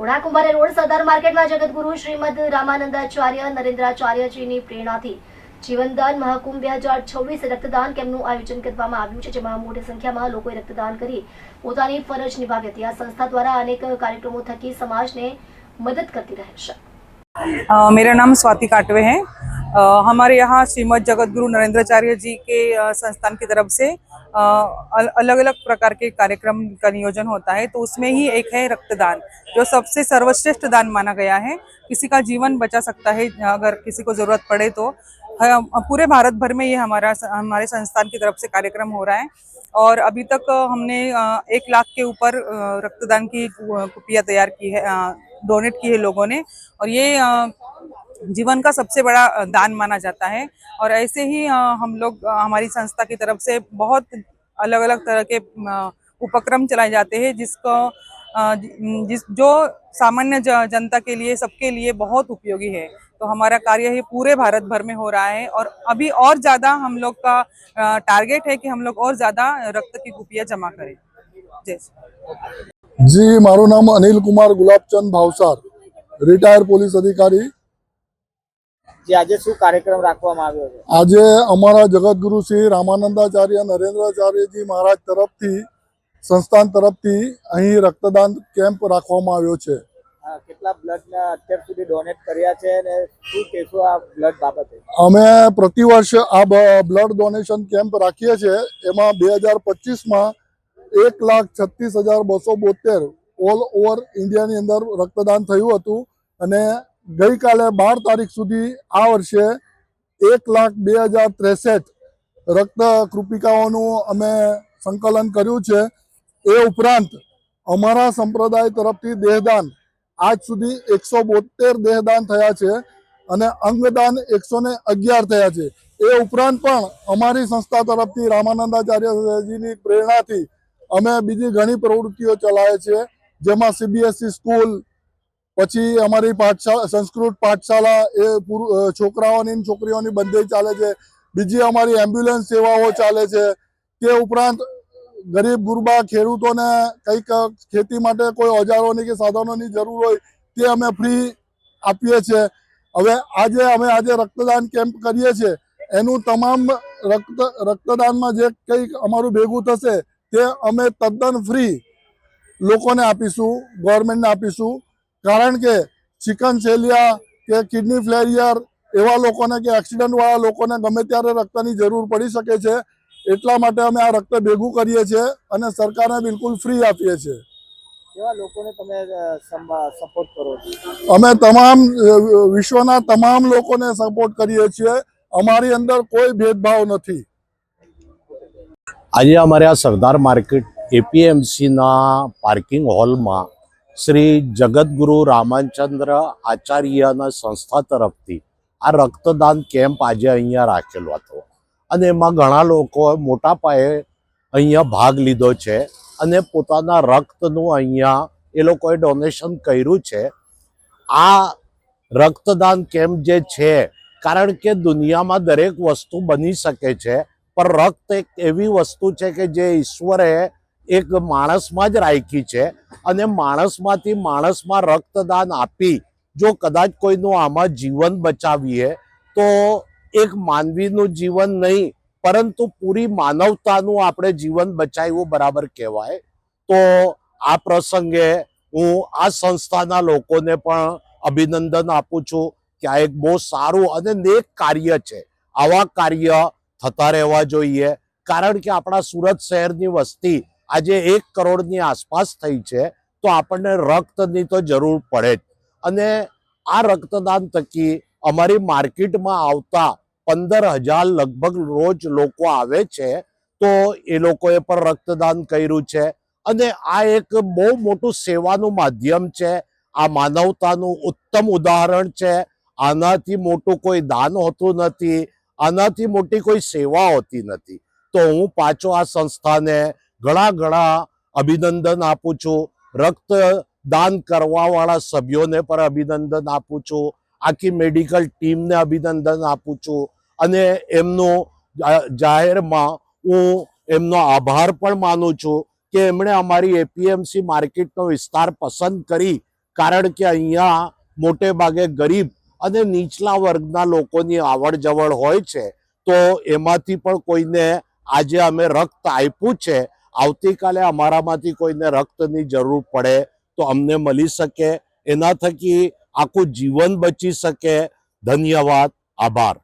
Puna કુંભારે road સરદાર માર્કેટમાં જગતગુરુ શ્રીમદ રામાનંદાચાર્ય નરેન્દ્રાચાર્યજીની પ્રેરણાથી જીવનદાન મહાકુંભ 2026 રક્તદાન કેમ્પનું આયોજન કરવામાં આવ્યું છે, જેમાં મોટી સંખ્યામાં લોકોએ રક્તદાન કરી પોતાની ફરજ નિભાવી હતી। આ સંસ્થા દ્વારા અનેક કાર્યક્રમો થકી સમાજને मदद करती रहे है। मेरा नाम स्वाति काटवे है। हमारे यहाँ श्रीमद जगतगुरु नरेंद्राचार्य जी के संस्थान की तरफ से अलग अलग प्रकार के कार्यक्रम का नियोजन होता है, तो उसमें ही एक है रक्तदान, जो सबसे सर्वश्रेष्ठ दान माना गया है। किसी का जीवन बचा सकता है अगर किसी को ज़रूरत पड़े तो। पूरे भारत भर में ये हमारे संस्थान की तरफ से कार्यक्रम हो रहा है और अभी तक हमने 1 लाख के ऊपर रक्तदान की कुपियाँ तैयार की है, डोनेट की है लोगों ने, और ये जीवन का सबसे बड़ा दान माना जाता है। और ऐसे ही हम लोग हमारी संस्था की तरफ से बहुत अलग अलग तरह के उपक्रम चलाए जाते हैं, जो सामान्य जनता के लिए, सबके लिए बहुत उपयोगी है। तो हमारा कार्य ये पूरे भारत भर में हो रहा है और अभी और ज़्यादा हम लोग का टारगेट है कि हम लोग और ज़्यादा रक्त की कुपियाँ जमा करें। जैसे जी, मारू नाम अनिल कुमार गुलाबचंद भावसार, रिटायर पुलिस अधिकारी। આજે શું કાર્યક્રમ રાખવામાં આવ્યો છે? આજે અમારા જગતગુરુ શ્રી રામાનંદાચાર્ય નરેન્દ્રાચાર્યજી મહારાજ તરફથી સંસ્થાન તરફથી અહીં રક્તદાન કેમ્પ રાખવામાં આવ્યો છે। કેટલા બ્લડ અત્યાર સુધી ડોનેટ કર્યા છે અને શું કહેશો આ બ્લડ બાબતે? અમે પ્રતિવર્ષ આ બ્લડ ડોનેશન કેમ્પ રાખીએ છીએ। એમાં 2025માં 1,36,272 ઓલ ઓવર ઇન્ડિયાની અંદર રક્તદાન થયું હતું અને ગઈકાલે 12 તારીખ સુધી આ વર્ષે 1,02,063 રક્ત કૃપિકાઓનું અમે સંકલન કર્યું છે। એ ઉપરાંત અમારા સંપ્રદાય તરફથી દેહદાન આજ સુધી 172 દેહદાન થયા છે અને અંગદાન 111 થયા છે। એ ઉપરાંત પણ અમારી સંસ્થા તરફથી રામાનંદાચાર્યજીની પ્રેરણાથી અમે બીજી ઘણી પ્રવૃત્તિઓ ચલાવીએ છીએ, જેમાં CBSE સ્કૂલ, પછી અમારી પાઠશાળા, સંસ્કૃત પાઠશાળા, એ છોકરાઓની છોકરીઓની બંને ચાલે છે। બીજી અમારી એમ્બ્યુલન્સ સેવાઓ ચાલે છે। તે ઉપરાંત ગરીબ ગુરબા ખેડૂતોને કંઈક ખેતી માટે કોઈ ઓજારોની કે સાધનોની જરૂર હોય તે અમે ફ્રી આપીએ છીએ। હવે આજે રક્તદાન કેમ્પ કરીએ છીએ, એનું તમામ રક્તદાનમાં જે કંઈક અમારું ભેગું થશે તે અમે તદ્દન ફ્રી લોકોને આપીશું, ગવર્મેન્ટને આપીશું। કારણ કે ચિકનસેલિયા કે કિડની ફેલિયર એવા લોકોને કે એક્સિડન્ટવાળા લોકોને ગમે ત્યારે રક્તની જરૂર પડી શકે છે, એટલા માટે અમે આ રક્ત ભેગું કરીએ છીએ અને સરકારને બિલકુલ ફ્રી આપીએ છીએ। કેવા લોકોને તમે સપોર્ટ કરો છો? અમે તમામ વિશ્વના તમામ લોકોને સપોર્ટ કરીએ છીએ। અમારી અંદર કોઈ ભેદભાવ નથી। આજે અમારે આ સરદાર માર્કેટ APMCના પાર્કિંગ હોલમાં શ્રી જગતગુરુ રામચંદ્ર આચાર્યના સંસ્થા તરફથી આ રક્તદાન કેમ્પ આજે અહીંયા રાખેલો હતો અને એમાં ઘણા લોકો મોટા પાયે અહીંયા ભાગ લીધો છે અને પોતાના રક્તનું અહીંયા એ લોકોએ ડોનેશન કર્યું છે। આ રક્તદાન કેમ્પ જે છે, કારણ કે દુનિયામાં દરેક વસ્તુ બની શકે છે, પણ રક્ત એક એવી વસ્તુ છે કે જે ઈશ્વરે એક માણસમાં જ રાખી છે અને માણસમાંથી માણસમાં રક્તદાન આપી જો કદાચ કોઈનું આમાં જીવન બચાવીએ તો એક માનવીનું જીવન નહીં પરંતુ પૂરી માનવતાનું આપણે જીવન બચાવ્યું બરાબર કહેવાય। તો આ પ્રસંગે હું આ સંસ્થાના લોકોને પણ અભિનંદન આપું છું કે આ એક બહુ સારું અને નેક કાર્ય છે। આવા કાર્ય થતા રહેવા જોઈએ, કારણ કે આપણા સુરત શહેરની વસ્તી આજે 1 કરોડની આસપાસ થઈ છે, તો આપણને રક્તની તો જરૂર પડે જ। અને આ રક્તદાન થકી અમારી માર્કેટમાં આવતા 15,000 લગભગ રોજ લોકો આવે છે, તો એ લોકોએ પણ રક્તદાન કર્યું છે અને આ એક બહુ મોટું સેવાનું માધ્યમ છે। આ માનવતાનું ઉત્તમ ઉદાહરણ છે। આનાથી મોટું કોઈ દાન હોતું નથી, આનાથી મોટી કોઈ સેવા હોતી નથી। તો હું પાછો આ સંસ્થાને ઘણા અભિનંદન આપું છું। રક્તદાન કરવાવાળા સભ્યોને પણ અભિનંદન આપું છું, આખી મેડિકલ ટીમને અભિનંદન આપું છું અને એમનો જાહેરમાં હું એમનો આભાર પણ માનું છું કે એમણે અમારી APMC માર્કેટનો વિસ્તાર પસંદ કરી કારણ કે અહીંયા મોટે ભાગે ગરીબ અને નીચલા વર્ગના લોકોની આવડ જવડ હોય છે. તો એમાંથી પણ કોઈને આજે અમે રક્ત આપ્યું છે. આવતીકાલે અમારામાંથી કોઈને રક્તની જરૂર પડે તો અમને મળી શકે, એના થકી આખું જીવન બચી શકે. ધન્યવાદ, આભાર.